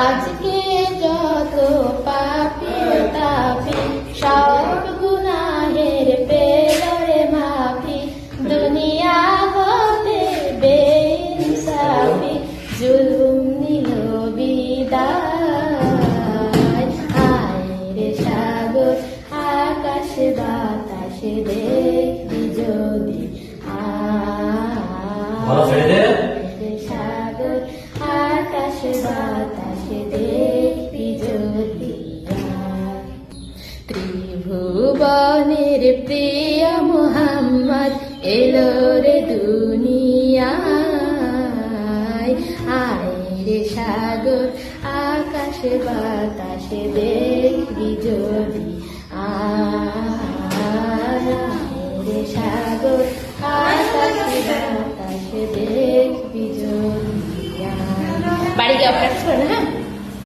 আজকে যত পাপি তাপি সব গুনাহের পেলরে মাফি, দুনিয়া হতে বেইনসাফি জুলুম নিল বিদায়। আয় রে সাগর আকাশে বাতাসে দেখবি যদি, আয় রে সাগর আকাশে বাতাসে দেখবি যদি। ত্রিভুবনের প্রিয় মুহাম্মদ এলো রে দুনিয়ায়। আয় রে সাগর আকাশে বাতাসে দেখবি যদি, আয় রে সাগর আকাশে বাতাসে দেখবি যদি। বাড়ি গিয়ে প্র্যাকটিস করো, হ্যাঁ।